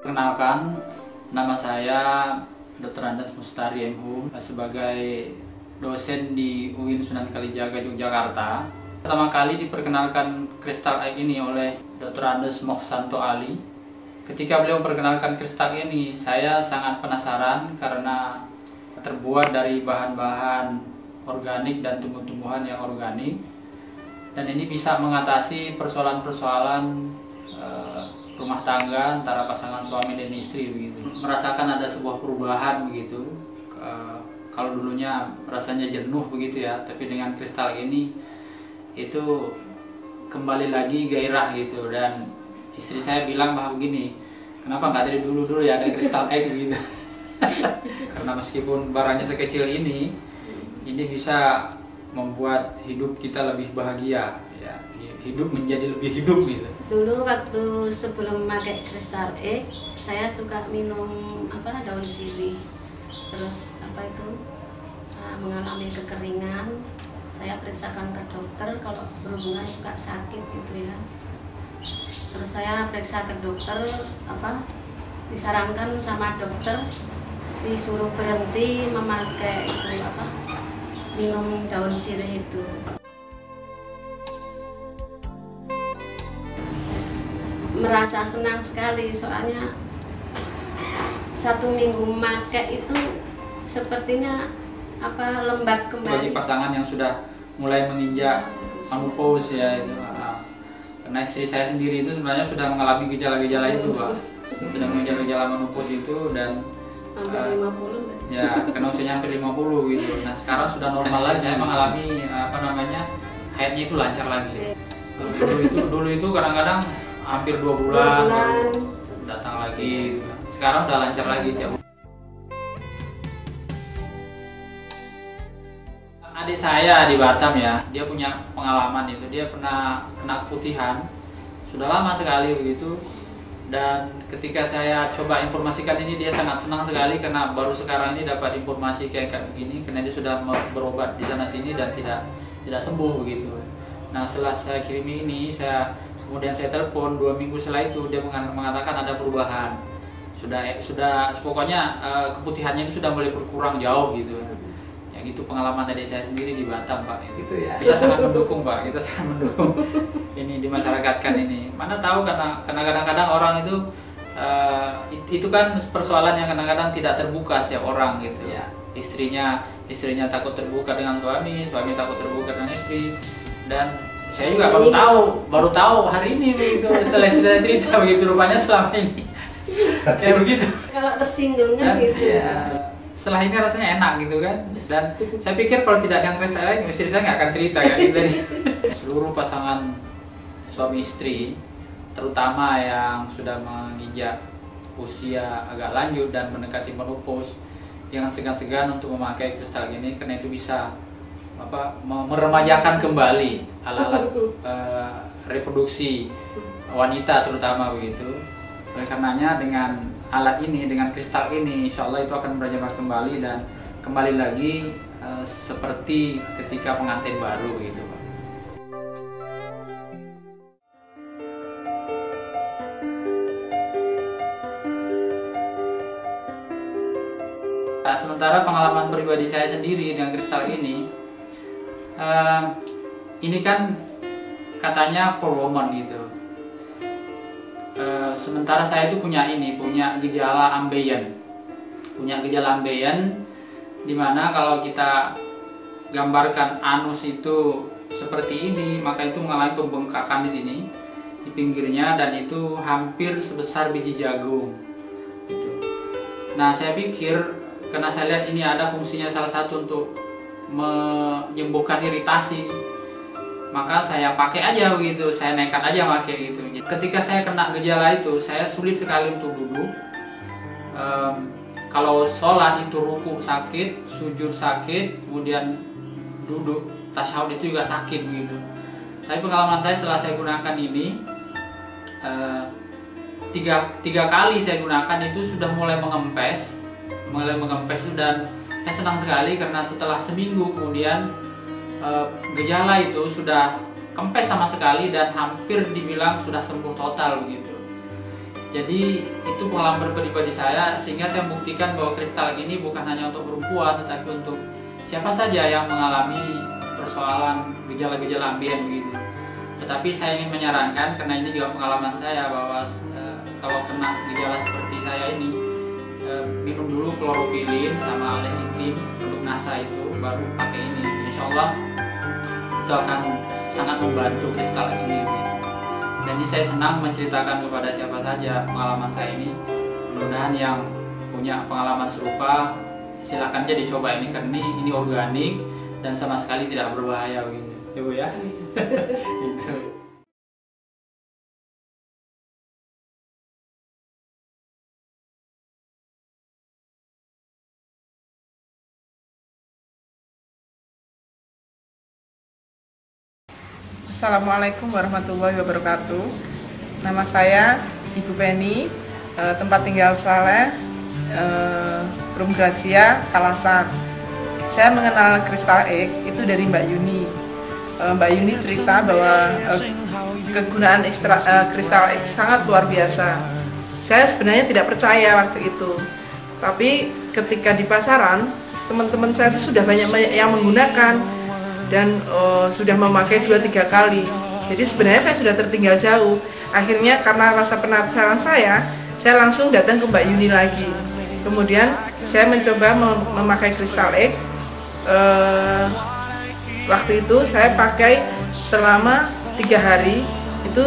Perkenalkan, nama saya Dr. Andes Mustari MHum sebagai dosen di UIN Sunan Kalijaga, Yogyakarta. Pertama kali diperkenalkan kristal egg ini oleh Dr. Andes Mohsanto Ali. Ketika beliau memperkenalkan kristal ini, saya sangat penasaran karena terbuat dari bahan-bahan organik dan tumbuh-tumbuhan yang organik. Dan ini bisa mengatasi persoalan-persoalan rumah tangga antara pasangan suami dan istri begitu. Merasakan ada sebuah perubahan begitu. Kalau dulunya rasanya jenuh begitu ya, tapi dengan kristal ini itu kembali lagi gairah gitu. Dan istri saya bilang bahwa begini, kenapa nggak dari dulu ya ada kristal egg gitu. Karena meskipun barangnya sekecil ini bisa membuat hidup kita lebih bahagia ya, hidup menjadi lebih hidup gitu. Dulu waktu sebelum memakai kristal egg, saya suka minum daun sirih. Terus mengalami kekeringan. Saya periksakan ke dokter kalau berhubungan suka sakit gitu ya. Terus saya periksa ke dokter, disarankan sama dokter disuruh berhenti memakai minum daun sirih itu. Merasa senang sekali soalnya 1 minggu memakai itu sepertinya lembab kembali. Bagi pasangan yang sudah mulai menginjak menopause ya itu. Karena istri saya sendiri itu sebenarnya sudah mengalami gejala-gejala itu, Pak. Sudah mengalami gejala menopause itu dan hampir 50 ya, karena usianya hampir 50 gitu. Nah, sekarang sudah normal lagi. Saya mengalami haidnya itu lancar lagi. Dulu itu kadang-kadang hampir 2 bulan baru datang lagi. Sekarang udah lancar lagi tiap. Adik saya di Batam ya, dia punya pengalaman itu. Dia pernah kena keputihan sudah lama sekali begitu. Dan ketika saya coba informasikan ini, dia sangat senang sekali karena baru sekarang ini dapat informasi kayak begini, karena dia sudah berobat di sana sini dan tidak sembuh begitu. Nah, setelah saya kirimi ini, kemudian saya telepon 2 minggu setelah itu, dia mengatakan ada perubahan. Sudah pokoknya keputihannya itu sudah mulai berkurang jauh gitu. Ya gitu pengalaman dari saya sendiri di Batam, Pak. Gitu ya. Kita sangat mendukung, Pak. Kita sangat mendukung ini dimasyarakatkan ini. Mana tahu karena kadang-kadang orang itu kan persoalan yang kadang-kadang tidak terbuka setiap orang gitu. Ya. Istrinya takut terbuka dengan suami takut terbuka dengan istri. Dan saya juga baru tahu hari ini begitu, setelah cerita begitu rupanya selama ini. Ya begitu. Kalau tersinggungnya gitu. Ya. Setelah ini rasanya enak gitu kan. Dan saya pikir kalau tidak dengan kristal lain, istri saya nggak akan cerita kan. Dari seluruh pasangan suami istri, terutama yang sudah menginjak usia agak lanjut dan mendekati menopause, jangan segan-segan untuk memakai kristal ini karena itu bisa meremajakan kembali alat-alat reproduksi wanita terutama begitu. Oleh karenanya dengan alat ini, dengan kristal ini, insya Allah itu akan merajabah kembali dan kembali lagi seperti ketika pengantin baru gitu, Pak. Nah, sementara pengalaman pribadi saya sendiri dengan kristal ini kan katanya for woman gitu. Sementara saya itu punya gejala ambeien, dimana kalau kita gambarkan anus itu seperti ini, maka itu mengalami pembengkakan di sini, di pinggirnya, dan itu hampir sebesar biji jagung. Gitu. Nah, saya pikir karena saya lihat ini ada fungsinya salah satu untuk menyembuhkan iritasi, maka saya pakai aja begitu, saya nekat aja pakai gitu. Ketika saya kena gejala itu, saya sulit sekali untuk duduk. Kalau sholat itu ruku sakit, sujud sakit, kemudian duduk tasyahud itu juga sakit begitu. Tapi pengalaman saya setelah saya gunakan ini, tiga kali saya gunakan itu sudah mulai mengempes dan saya senang sekali karena setelah seminggu kemudian gejala itu sudah kempes sama sekali dan hampir dibilang sudah sembuh total begitu. Jadi itu pengalaman pribadi saya, sehingga saya membuktikan bahwa kristal ini bukan hanya untuk perempuan, tetapi untuk siapa saja yang mengalami persoalan gejala-gejala ambien begitu. Tetapi saya ingin menyarankan, karena ini juga pengalaman saya, bahwa kalau kena gejala seperti saya ini, minum dulu kloropilin sama lecithin untuk NASA itu, baru pakai ini. Insya Allah itu akan sangat membantu kristal ini. Dan ini saya senang menceritakan kepada siapa saja pengalaman saya ini. Mudah-mudahan yang punya pengalaman serupa silakan aja dicoba ini, karena ini organik dan sama sekali tidak berbahaya gitu. Ya Bu ya. Itu. Assalamualaikum warahmatullahi wabarakatuh. Nama saya Ibu Penny, tempat tinggal saya Rum Gracia, Kalasan. Saya mengenal Crystal Egg itu dari Mbak Yuni. Mbak Yuni cerita bahwa kegunaan Crystal Egg sangat luar biasa. Saya sebenarnya tidak percaya waktu itu, tapi ketika di pasaran teman-teman saya itu sudah banyak yang menggunakan dan sudah memakai 2-3 kali. Jadi sebenarnya saya sudah tertinggal jauh. Akhirnya karena rasa penasaran saya langsung datang ke Mbak Yuni lagi. Kemudian saya mencoba memakai Crystal Egg. Waktu itu saya pakai selama 3 hari, itu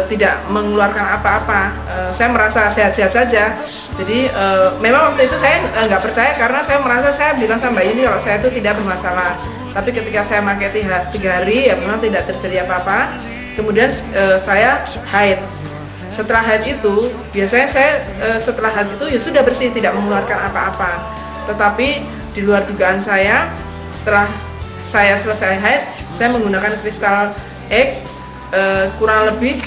tidak mengeluarkan apa-apa. Saya merasa sehat-sehat saja. Jadi memang waktu itu saya nggak percaya, karena saya merasa, saya bilang sama Mbak Yuni kalau saya itu tidak bermasalah. Tapi ketika saya pakai 3 hari, ya memang tidak terjadi apa-apa. Kemudian saya haid. Setelah haid itu, biasanya saya setelah haid itu ya sudah bersih, tidak mengeluarkan apa-apa. Tetapi di luar dugaan saya, setelah saya selesai haid, saya menggunakan Crystal Egg kurang lebih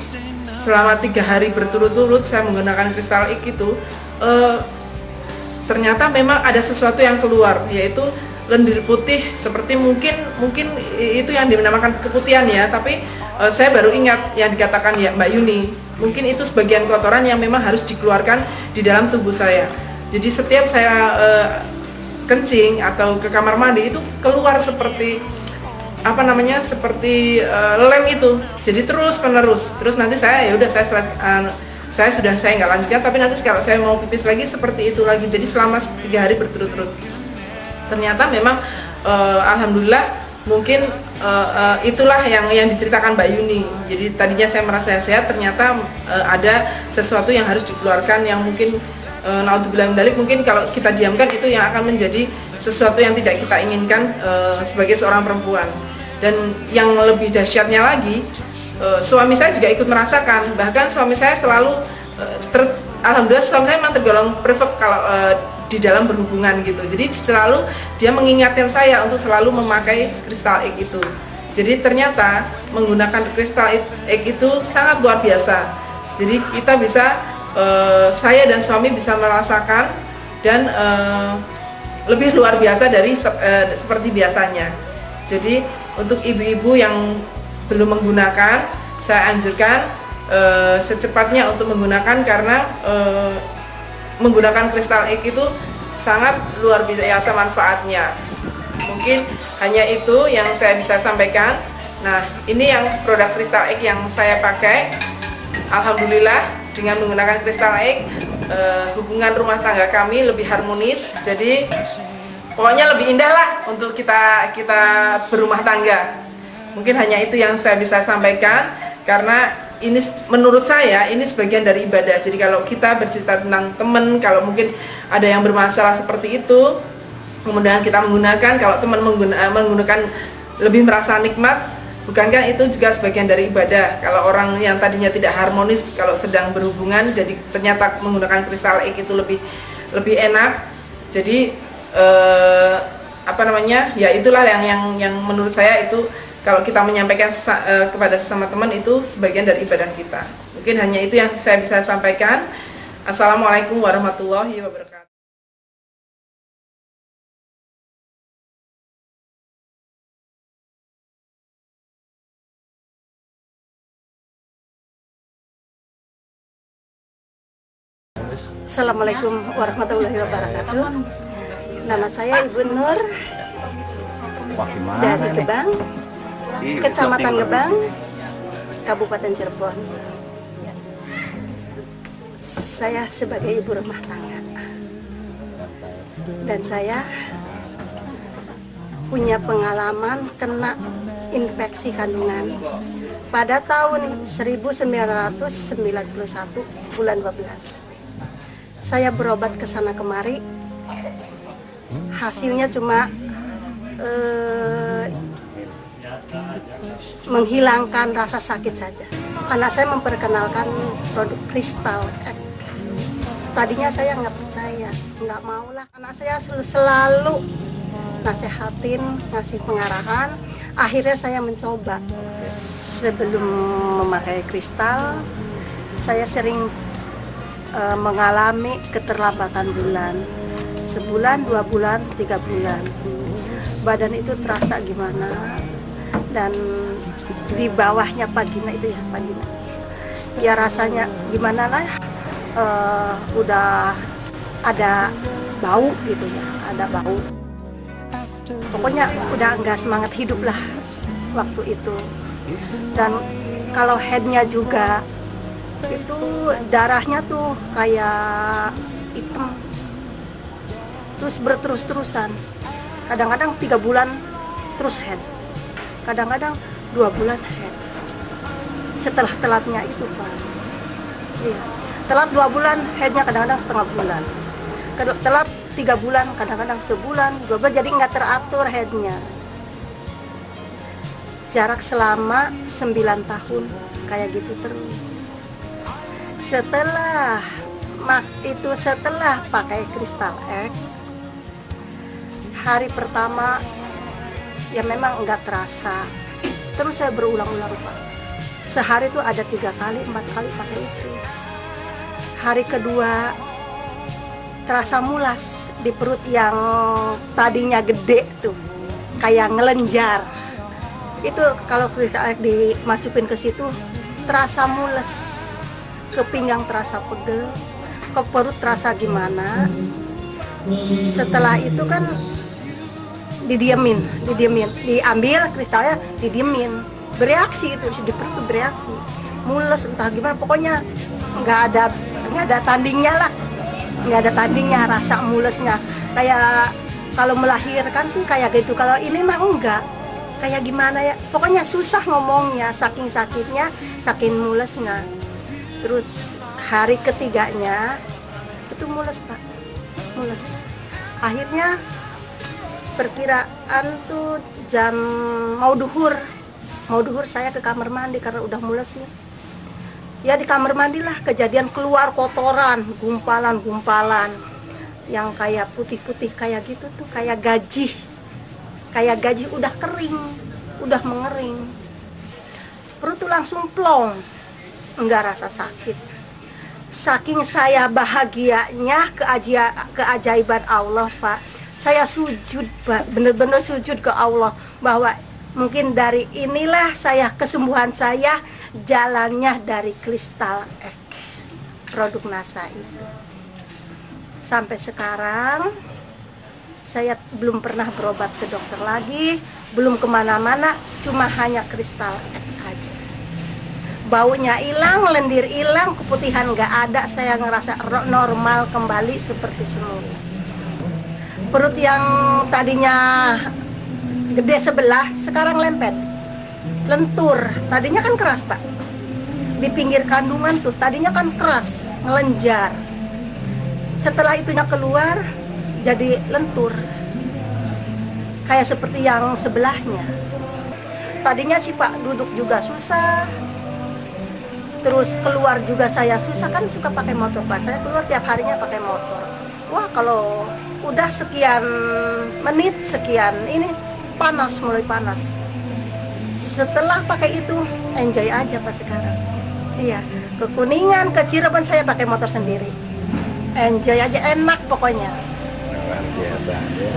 selama 3 hari berturut-turut. Saya menggunakan Crystal Egg itu, ternyata memang ada sesuatu yang keluar, yaitu lendir putih, seperti mungkin itu yang dinamakan keputihan ya, tapi saya baru ingat yang dikatakan ya Mbak Yuni, mungkin itu sebagian kotoran yang memang harus dikeluarkan di dalam tubuh saya. Jadi setiap saya kencing atau ke kamar mandi itu keluar seperti apa namanya, seperti lem itu. Jadi terus penerus. Terus nanti saya ya udah saya nggak lanjutkan, tapi nanti kalau saya mau pipis lagi seperti itu lagi. Jadi selama 3 hari berturut-turut. Ternyata memang alhamdulillah mungkin itulah yang diceritakan Mbak Yuni. Jadi tadinya saya merasa sehat, ternyata ada sesuatu yang harus dikeluarkan, yang mungkin naudzubillah min dzalik, mungkin kalau kita diamkan itu yang akan menjadi sesuatu yang tidak kita inginkan sebagai seorang perempuan. Dan yang lebih dahsyatnya lagi, suami saya juga ikut merasakan. Bahkan suami saya selalu alhamdulillah suami saya memang tergolong perfect kalau di dalam berhubungan gitu. Jadi selalu dia mengingatkan saya untuk selalu memakai Crystal Egg itu. Jadi ternyata menggunakan Crystal Egg itu sangat luar biasa. Jadi kita bisa, saya dan suami bisa merasakan dan lebih luar biasa dari seperti biasanya. Jadi untuk ibu-ibu yang belum menggunakan, saya anjurkan secepatnya untuk menggunakan, karena menggunakan Crystal Egg itu sangat luar biasa manfaatnya. Mungkin hanya itu yang saya bisa sampaikan. Nah, ini yang produk Crystal Egg yang saya pakai. Alhamdulillah dengan menggunakan Crystal Egg, hubungan rumah tangga kami lebih harmonis. Jadi pokoknya lebih indah lah untuk kita berumah tangga. Mungkin hanya itu yang saya bisa sampaikan, karena ini menurut saya ini sebagian dari ibadah. Jadi kalau kita bercerita tentang teman, kalau mungkin ada yang bermasalah seperti itu, kemudian kita menggunakan, kalau teman menggunakan lebih merasa nikmat, bukankah itu juga sebagian dari ibadah? Kalau orang yang tadinya tidak harmonis kalau sedang berhubungan, jadi ternyata menggunakan Crystal Egg itu lebih enak. Jadi apa namanya? Ya itulah yang menurut saya itu, kalau kita menyampaikan kepada sesama teman, itu sebagian dari ibadah kita. Mungkin hanya itu yang saya bisa sampaikan. Assalamualaikum warahmatullahi wabarakatuh. Assalamualaikum warahmatullahi wabarakatuh. Nama saya Ibu Nur dari Gebang, Kecamatan Gebang, Kabupaten Cirebon. Saya sebagai ibu rumah tangga dan saya punya pengalaman kena infeksi kandungan pada tahun 1991 bulan 12. Saya berobat ke sana kemari, hasilnya cuma menghilangkan rasa sakit saja. Karena saya memperkenalkan produk Crystal Egg. Tadinya saya nggak percaya, nggak maulah. Karena saya selalu nasihatin, ngasih pengarahan. Akhirnya saya mencoba. Sebelum memakai kristal, saya sering mengalami keterlambatan bulan. Sebulan, 2 bulan, 3 bulan. Badan itu terasa gimana. Dan di bawahnya vagina itu ya, vagina. Ya rasanya gimana lah, udah ada bau gitu ya, ada bau. Pokoknya udah nggak semangat hidup lah waktu itu. Dan kalau headnya juga itu darahnya tuh kayak hitam, terus berterus-terusan. Kadang-kadang 3 bulan terus head, kadang-kadang 2 bulan head. Setelah telatnya itu Pak, iya. Telat 2 bulan headnya, kadang-kadang setengah bulan. Telat 3 bulan, kadang-kadang sebulan, 2 bulan, jadi nggak teratur headnya. Jarak selama 9 tahun kayak gitu terus. Setelah pakai Crystal Egg, hari pertama ya memang nggak terasa. Terus saya berulang-ulang Pak. Sehari itu ada 3 kali, 4 kali pakai itu. Hari kedua terasa mulas di perut yang tadinya gede tuh, kayak ngelenjar. Itu kalau Crystal Egg dimasukin ke situ terasa mules, ke pinggang terasa pegel, ke perut terasa gimana. Setelah itu kan didiemin, diambil kristalnya, didiemin, bereaksi itu di perut, bereaksi, mules entah gimana, pokoknya nggak ada tandingnya lah, nggak ada tandingnya rasa mulesnya. Kayak kalau melahirkan sih kayak gitu, kalau ini mah enggak, kayak gimana ya, pokoknya susah ngomongnya, saking sakitnya, saking mulesnya. Terus hari ketiganya itu mules Pak, mules. Akhirnya perkiraan tuh jam mau duhur saya ke kamar mandi karena udah mules ya. Di kamar mandi lah kejadian keluar kotoran, gumpalan yang kayak putih-putih kayak gitu tuh, kayak gaji udah kering, udah mengering. Perut tuh langsung plong, enggak rasa sakit. Saking saya bahagianya keajaiban Allah Pak, saya sujud Pak, bener-bener sujud ke Allah bahwa mungkin dari inilah kesembuhan saya jalannya dari Crystal Egg, produk NASA itu. Sampai sekarang saya belum pernah berobat ke dokter lagi, belum kemana-mana, cuma hanya Crystal Egg aja. Baunya hilang, lendir hilang, keputihan nggak ada, saya ngerasa normal kembali seperti semula. Perut yang tadinya gede sebelah, sekarang lempet, lentur. Tadinya kan keras Pak, di pinggir kandungan tuh tadinya kan keras, ngelenjar. Setelah itunya keluar, jadi lentur, kayak seperti yang sebelahnya. Tadinya sih Pak duduk juga susah, terus keluar juga saya susah, kan suka pakai motor Pak, saya keluar tiap harinya pakai motor. Wah kalau udah sekian menit, sekian ini panas, mulai panas. Setelah pakai itu enjoy aja Pak sekarang. Iya, ke Kuningan, ke Cirebon saya pakai motor sendiri, enjoy aja, enak pokoknya. Luar biasa ya.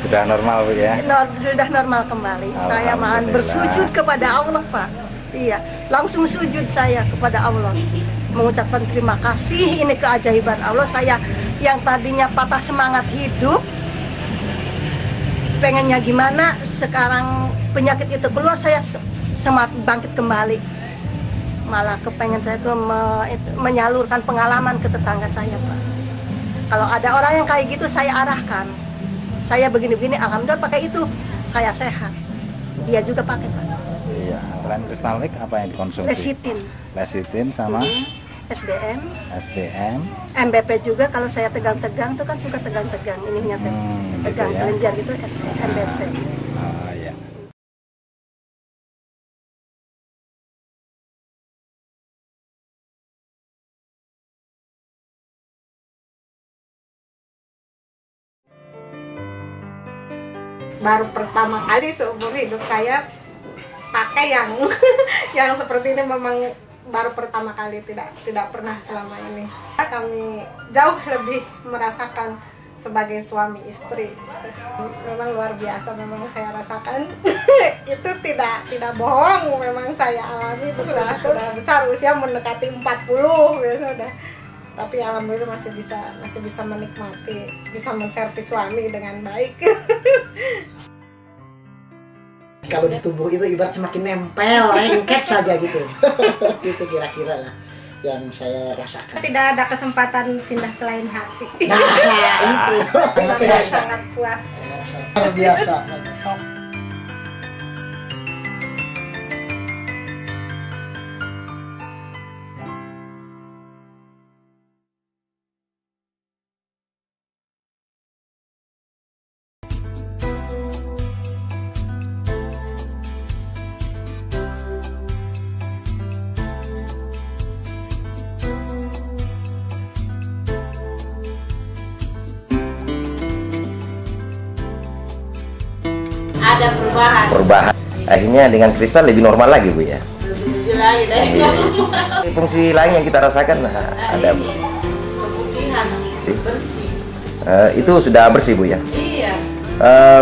Sudah normal Bu ya? Sudah normal kembali. Saya malah bersujud kepada Allah Pak. Iya, langsung sujud saya kepada Allah. mengucapkan terima kasih. Ini keajaiban Allah. Saya yang tadinya patah semangat hidup, pengennya gimana, sekarang penyakit itu keluar, saya semangat bangkit kembali. Malah kepengen saya tuh menyalurkan pengalaman ke tetangga saya, Pak. Kalau ada orang yang kayak gitu, saya arahkan. Saya begini-begini, alhamdulillah pakai itu, saya sehat. Dia juga pakai, Pak. Iya. Selain Kristalnik apa yang dikonsumsi? Lecitin, Lecitin sama SBM, SDM. MBP juga. Kalau saya tegang-tegang tuh kan suka tegang-tegang, ininya tegang, gitu ya. kelenjar gitu, MBP. Oh iya. Baru pertama kali seumur hidup saya pakai yang yang seperti ini, memang baru pertama kali, tidak pernah selama ini. Kami jauh lebih merasakan sebagai suami istri. Memang luar biasa, memang saya rasakan. Itu tidak bohong, memang saya alami. Sudah besar, usia mendekati 40 ya sudah. Tapi alhamdulillah masih bisa menikmati, bisa menservis suami dengan baik. Kalau di tubuh itu ibarat semakin nempel, lengket saja gitu. Itu kira-kira lah yang saya rasakan. Tidak ada kesempatan pindah ke lain hati. Nah, itu Sangat puas. luar biasa. Ada perubahan. Akhirnya dengan kristal lebih normal lagi, Bu ya. Iya. Fungsi lain yang kita rasakan ada, Bu. Keputihan, bersih. Itu sudah bersih, Bu ya. Iya.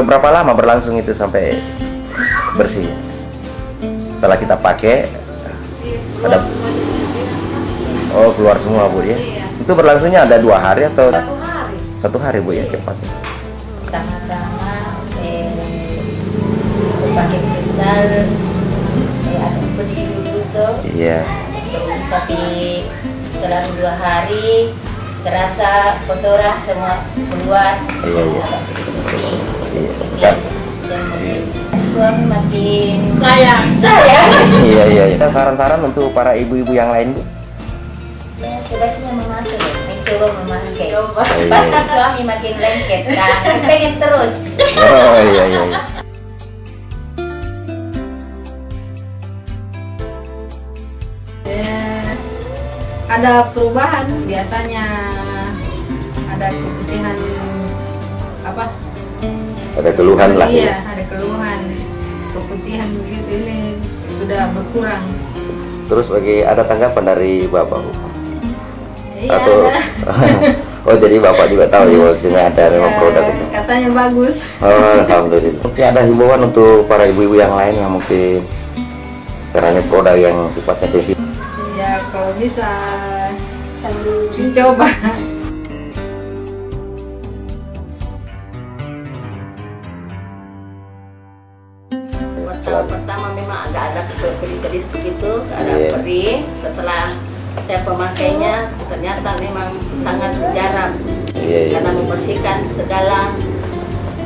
Berapa lama berlangsung itu sampai bersih? Setelah kita pakai, ada keluar semua, Bu ya. Iya. Itu berlangsungnya ada 2 hari atau 1 hari. 1 hari, Bu ya, cepat. Pertama-tama pakai kristal agak pedih dulu tuh. Iya. Tapi selang 2 hari terasa kotoran semua keluar. Iya. Iya. Suami makin Sayang. Iya. Saran-saran untuk para ibu-ibu yang lain, Bu? Ya, sebaiknya memakai, mencoba memakai. Coba. Pasti suami makin lengket, kan? Pengen terus. Oh iya. Ada perubahan, biasanya ada keputihan apa? Ada keluhan lah. Iya, ada keluhan, keputihan begitu, ini sudah berkurang. Terus ada tanggapan dari Bapak, Bu? Iya, Atau ada. oh jadi Bapak juga tahu ya maksudnya ada memang Ya, produk itu. katanya bagus. Oh, alhamdulillah. Mungkin ada himbauan untuk para ibu-ibu yang lain yang mungkin karena produk yang sifatnya sensitif. Ya kalau bisa dicoba. Pertama memang agak ada pedih-pedih begitu, ada Iya. perih. Setelah saya pemakainya ternyata memang sangat jarang, Iya. karena membersihkan segala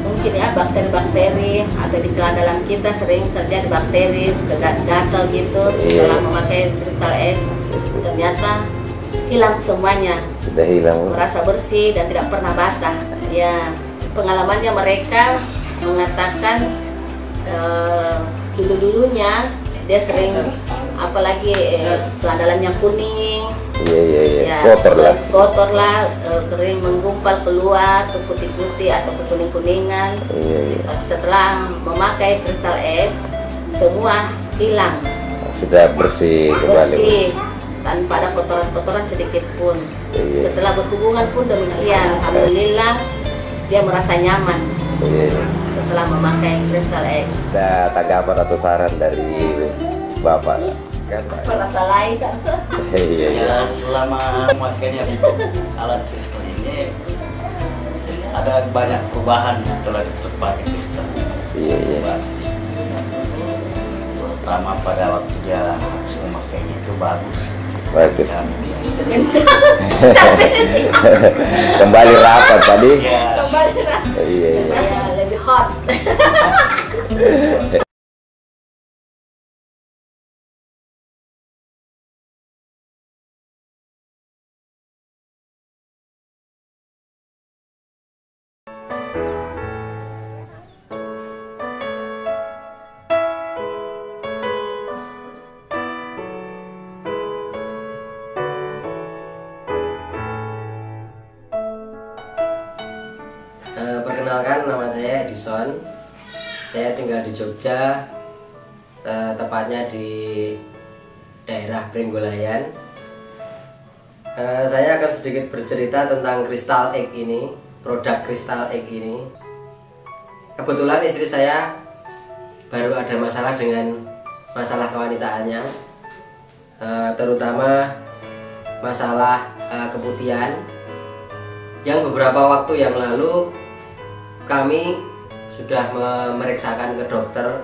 mungkin ya bakteri-bakteri ada di celana dalam kita, sering terjadi bakteri gatal gitu. Iya. Setelah memakai Kristal X ternyata hilang semuanya, Sudah hilang, Bu. merasa bersih dan tidak pernah basah. Ya, pengalamannya mereka mengatakan dulu-dulunya dia sering apalagi celana dalamnya kuning. Iya. Ya, Kotor lah. kering menggumpal keluar ke putih-putih atau ke kuning-kuningan. Iya. Tapi setelah memakai Kristal X semua hilang, Sudah bersih kembali, Bu. bersih tanpa ada kotoran-kotoran sedikit pun. Iya. Setelah berhubungan pun demikian, alhamdulillah dia merasa nyaman Iya. setelah memakai Kristal X. Ada tanggapan atau saran dari Bapak? Kan, Pak? Merasa lain kan? Iya, iya. Ya selama makanya alat kristal ini ada banyak perubahan setelah pakai kristal. Iya, iya. Terutama pada waktu dia memakainya itu bagus. Bagus. Dan Kembali rapat tadi. ya, Iya, iya. Ya, lebih hot. Perkenalkan, nama saya Edison. Saya tinggal di Jogja, tepatnya di daerah Pringgolayan. Saya akan sedikit bercerita tentang Crystal Egg ini, produk Crystal Egg ini. Kebetulan istri saya baru ada masalah dengan masalah kewanitaannya, terutama masalah keputihan, yang beberapa waktu yang lalu kami sudah memeriksakan ke dokter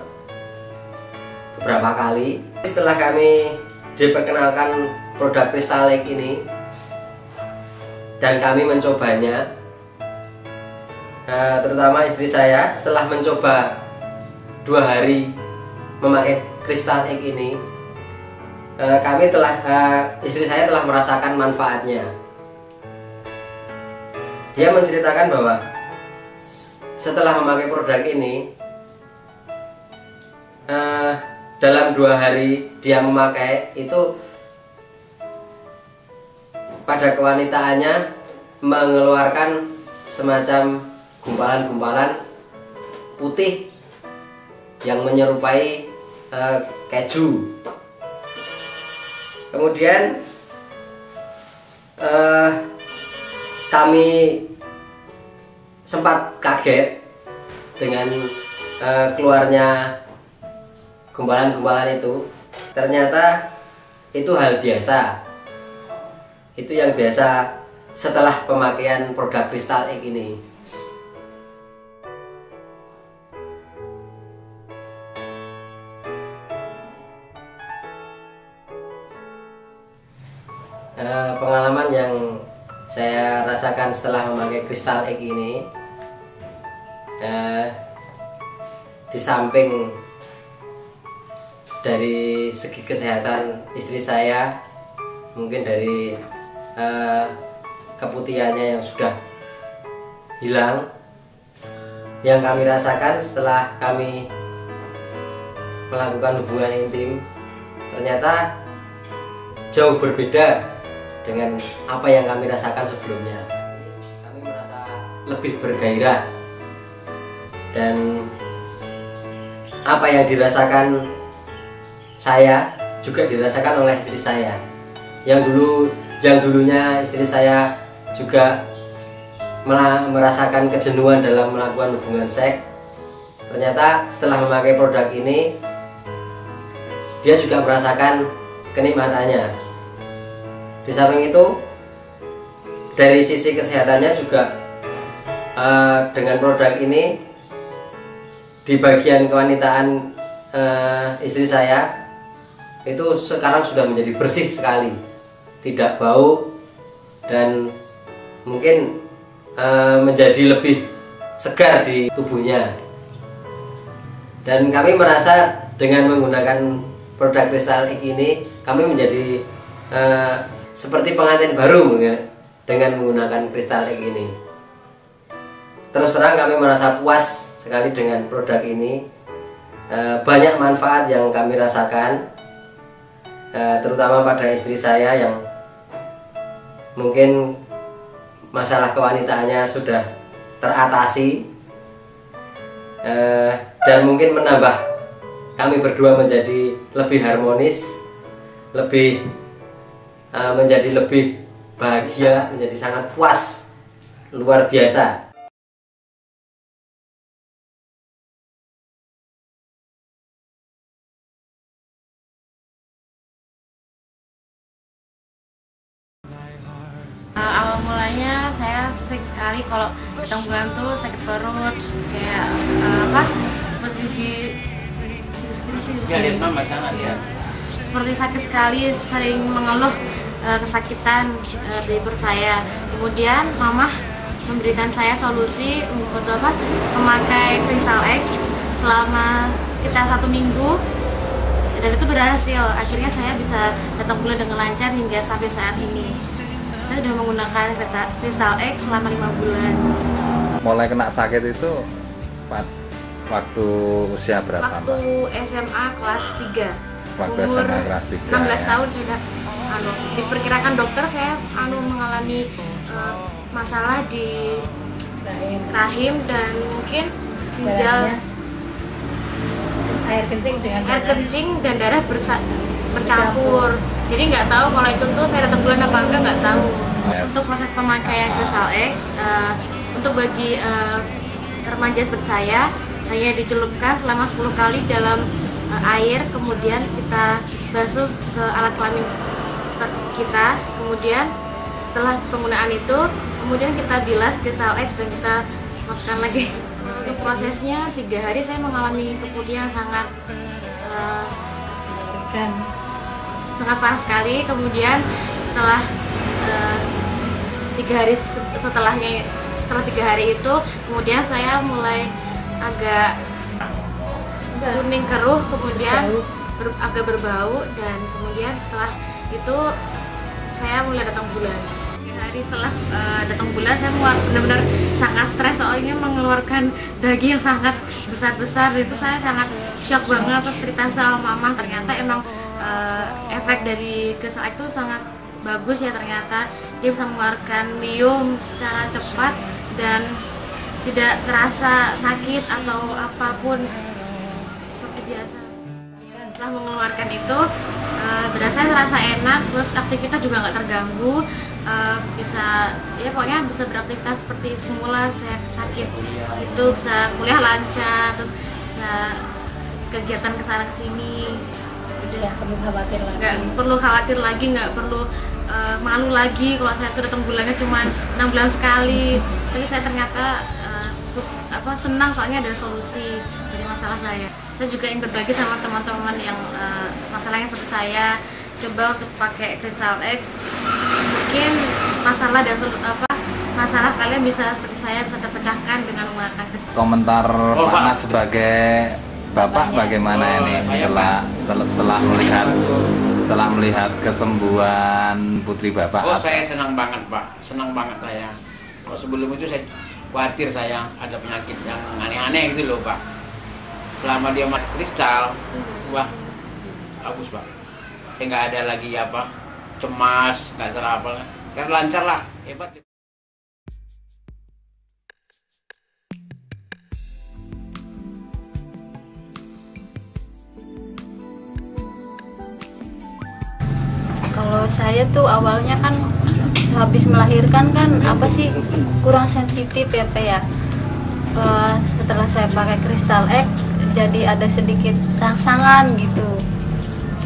beberapa kali. Setelah kami diperkenalkan produk Crystal Egg ini dan kami mencobanya, terutama istri saya setelah mencoba 2 hari memakai Crystal Egg ini, istri saya telah merasakan manfaatnya. Dia menceritakan bahwa setelah memakai produk ini, dalam 2 hari dia memakai itu, pada kewanitaannya mengeluarkan semacam gumpalan-gumpalan putih yang menyerupai keju. Kemudian kami sempat kaget dengan keluarnya gumpalan-gumpalan itu. Ternyata itu hal biasa. Itu yang biasa setelah pemakaian produk Crystal Egg ini. Pengalaman yang saya rasakan setelah memakai Crystal Egg ini, di samping dari segi kesehatan istri saya, mungkin dari keputihannya yang sudah hilang, yang kami rasakan setelah kami melakukan hubungan intim, ternyata jauh berbeda dengan apa yang kami rasakan sebelumnya. Kami merasa lebih bergairah, dan apa yang dirasakan saya juga dirasakan oleh istri saya. Yang dulunya istri saya juga merasakan kejenuhan dalam melakukan hubungan seks, ternyata setelah memakai produk ini dia juga merasakan kenikmatannya. Di samping itu, dari sisi kesehatannya juga, dengan produk ini di bagian kewanitaan istri saya itu sekarang sudah menjadi bersih sekali, tidak bau, dan mungkin menjadi lebih segar di tubuhnya. Dan kami merasa dengan menggunakan produk Crystal Egg ini, kami menjadi seperti pengantin baru ya, dengan menggunakan Crystal Egg ini. Terus terang kami merasa puas sekali dengan produk ini. Banyak manfaat yang kami rasakan, terutama pada istri saya yang mungkin masalah kewanitaannya sudah teratasi, dan mungkin menambah kami berdua menjadi lebih harmonis, menjadi lebih bahagia, menjadi sangat puas, luar biasa. sering sekali kalau datang bulan tuh sakit perut, kayak seperti seperti sakit sekali, sering mengeluh kesakitan di perut saya. Kemudian mama memberikan saya solusi untuk memakai Crystal X selama sekitar 1 minggu, dan itu berhasil. Akhirnya saya bisa datang bulan dengan lancar hingga sampai saat ini. Saya sudah menggunakan Crystal X selama 5 bulan. Mulai kena sakit itu waktu usia berapa? Waktu SMA kelas 3. Waktu umur SMA kelas 3 16 tahun sudah diperkirakan dokter saya mengalami masalah di rahim dan mungkin ginjal, air kencing dan darah bercampur. Jadi nggak tahu kalau itu tuh saya datang bulan apa enggak, nggak tahu. Untuk proses pemakaian Crystal X untuk bagi remaja seperti saya, hanya dicelupkan selama 10 kali dalam air, kemudian kita basuh ke alat kelamin kita, kemudian setelah penggunaan itu kemudian kita bilas Crystal X dan kita masukkan lagi. Untuk prosesnya 3 hari saya mengalami keputihan sangat parah sekali. Kemudian setelah 3 hari setelah 3 hari itu kemudian saya mulai agak kuning keruh, kemudian agak berbau, dan kemudian setelah itu saya mulai datang bulan. 3 hari setelah datang bulan saya benar-benar sangat stres, soalnya mengeluarkan daging yang sangat besar-besar. Itu saya sangat shock banget pas cerita sama mama, ternyata emang efek dari Crystal X itu sangat bagus ya. Ternyata dia bisa mengeluarkan biom secara cepat dan tidak terasa sakit atau apapun, seperti biasa. Setelah mengeluarkan itu berdasarkan rasa enak, terus aktivitas juga nggak terganggu, bisa ya pokoknya bisa beraktivitas seperti semula. Saya sakit itu bisa kuliah lancar, terus bisa kegiatan kesana kesini. Udah nggak perlu khawatir lagi, nggak perlu malu lagi kalau saya tuh datang bulannya cuma 6 bulan sekali. Tapi saya ternyata senang, soalnya ada solusi dari masalah saya. Saya juga ingin berbagi sama teman-teman yang masalahnya seperti saya, coba untuk pakai Crystal X. Mungkin masalah dan masalah kalian bisa seperti saya, bisa terpecahkan dengan menggunakan Crystal X. Komentar Pak Nas sebagai Bapak bagaimana ini setelah melihat kesembuhan putri Bapak? Oh, saya senang banget, Pak. Senang banget saya. Kalau sebelum itu saya khawatir saya ada penyakit yang aneh-aneh gitu loh, Pak. Selama dia pakai kristal, wah, bagus, Pak. Saya nggak ada lagi cemas, nggak salah apa. Sekarang lancar lah, hebat. Kalau saya tuh awalnya kan habis melahirkan kan kurang sensitif ya Pak ya. Setelah saya pakai Crystal X jadi ada sedikit rangsangan gitu.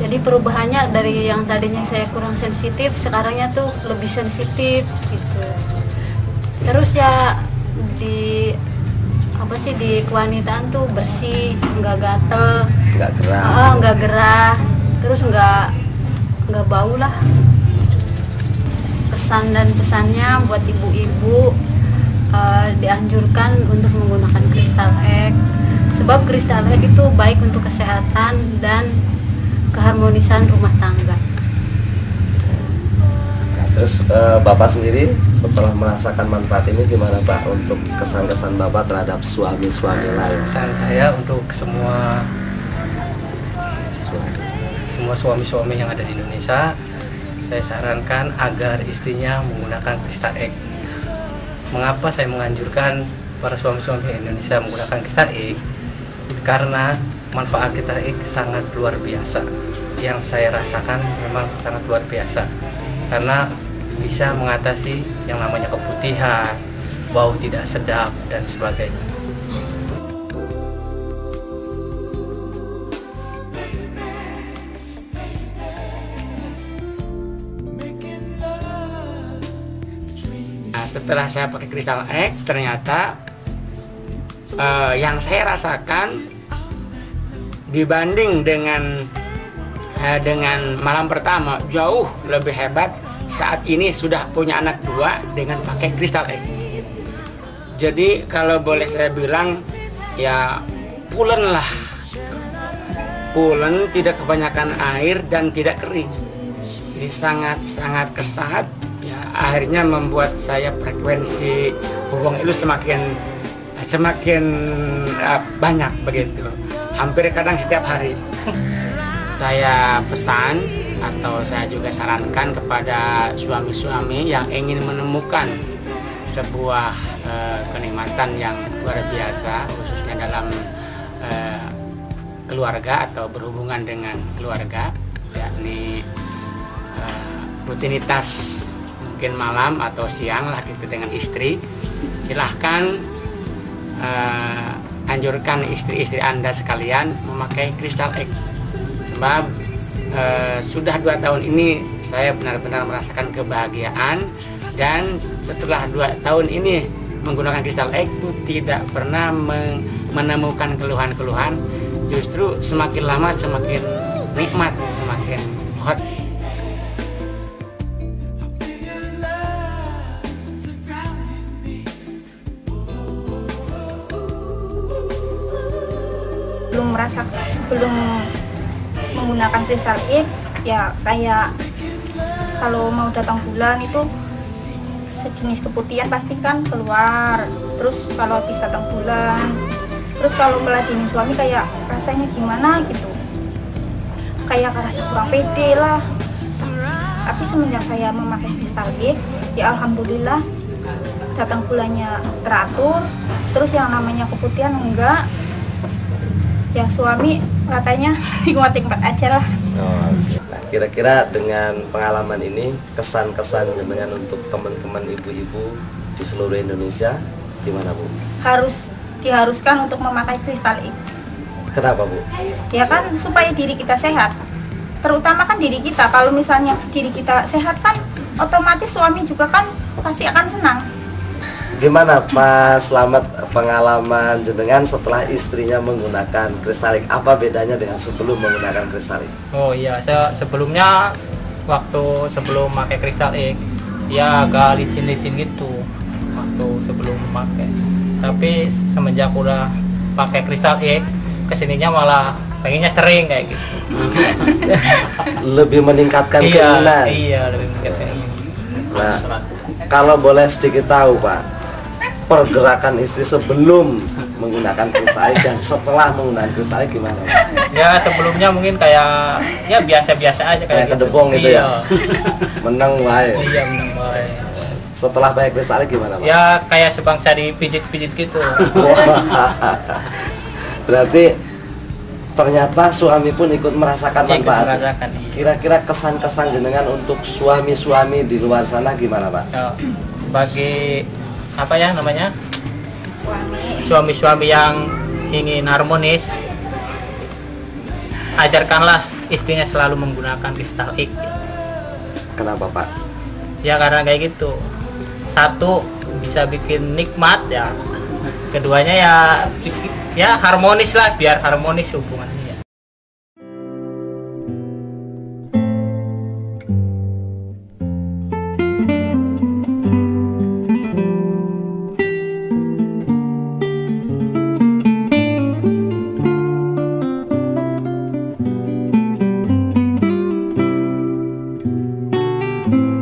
Jadi perubahannya dari yang tadinya saya kurang sensitif, sekarangnya tuh lebih sensitif gitu. Terus ya di kewanitaan tuh bersih, nggak gatel, nggak gerah, terus nggak bau lah. Pesannya buat ibu-ibu dianjurkan untuk menggunakan Crystal X, sebab Crystal X itu baik untuk kesehatan dan keharmonisan rumah tangga. Nah, terus Bapak sendiri setelah merasakan manfaat ini gimana Pak untuk kesan-kesan Bapak terhadap suami-suami lain? Kesan saya untuk semua suami-suami yang ada di Indonesia, saya sarankan agar istrinya menggunakan Crystal X. Mengapa saya menganjurkan para suami-suami Indonesia menggunakan Crystal X? Karena manfaat Crystal X sangat luar biasa. Yang saya rasakan memang sangat luar biasa, karena bisa mengatasi yang namanya keputihan, bau tidak sedap, dan sebagainya. setelah saya pakai Crystal X, ternyata yang saya rasakan dibanding dengan malam pertama jauh lebih hebat. Saat ini sudah punya anak 2 dengan pakai Crystal X. Jadi kalau boleh saya bilang ya pulen lah, pulen, tidak kebanyakan air dan tidak kering. Jadi sangat kesat ya, akhirnya membuat saya frekuensi hubungan itu semakin banyak begitu, hampir kadang setiap hari. Saya pesan atau saya juga sarankan kepada suami-suami yang ingin menemukan sebuah kenikmatan yang luar biasa, khususnya dalam keluarga atau berhubungan dengan keluarga, yakni rutinitas mungkin malam atau siang lah gitu dengan istri. Silahkan anjurkan istri-istri Anda sekalian memakai Crystal X, sebab sudah 2 tahun ini saya benar-benar merasakan kebahagiaan, dan setelah 2 tahun ini menggunakan Crystal X itu tidak pernah menemukan keluhan-keluhan, justru semakin lama semakin nikmat, semakin hot. Sebelum menggunakan Crystal X ya kayak kalau mau datang bulan itu sejenis keputihan pasti kan keluar, terus kalau habis datang bulan, terus kalau meladeni suami kayak rasanya gimana gitu, kayak rasa kurang pede lah. Tapi semenjak saya memakai Crystal X ya alhamdulillah datang bulannya teratur, terus yang namanya keputihan enggak. Ya suami katanya nikmat-nikmat aja lah. Nah, kira-kira dengan pengalaman ini kesan-kesan dengan untuk teman-teman ibu-ibu di seluruh Indonesia gimana Bu? Diharuskan untuk memakai Crystal X. Kenapa Bu? Ya kan supaya diri kita sehat, terutama kan diri kita. Kalau misalnya diri kita sehat kan otomatis suami juga kan pasti akan senang. Gimana Pak Slamet pengalaman jenengan setelah istrinya menggunakan Crystal X? Apa bedanya dengan sebelum menggunakan Crystal X? Oh iya, saya sebelumnya waktu sebelum pakai Crystal X ya agak licin-licin gitu waktu sebelum memakai. Tapi semenjak udah pakai Crystal X, kesininya malah pengennya sering kayak gitu. Lebih meningkatkan keinginan. Iya, lebih meningkatkan keinginan. Nah, kalau boleh sedikit tahu Pak, pergerakan istri sebelum menggunakan Crystal X dan setelah menggunakan Crystal X gimana Pak? Ya sebelumnya mungkin kayak ya biasa-biasa aja kayak gitu. Kedebong gitu ya. Menang wae. Iya, menang wae. Setelah pakai Crystal X gimana Pak? Ya kayak sebangsa dipijit-pijit gitu. Berarti ternyata suami pun ikut merasakan manfaat. Iya. Kira-kira kesan-kesan jenengan untuk suami-suami di luar sana gimana Pak? Ya, bagi apa ya namanya, suami-suami yang ingin harmonis, ajarkanlah istrinya selalu menggunakan Crystal X. Kenapa Pak? Ya karena kayak gitu, satu bisa bikin nikmat ya, keduanya ya harmonis lah, biar harmonis hubungannya. you.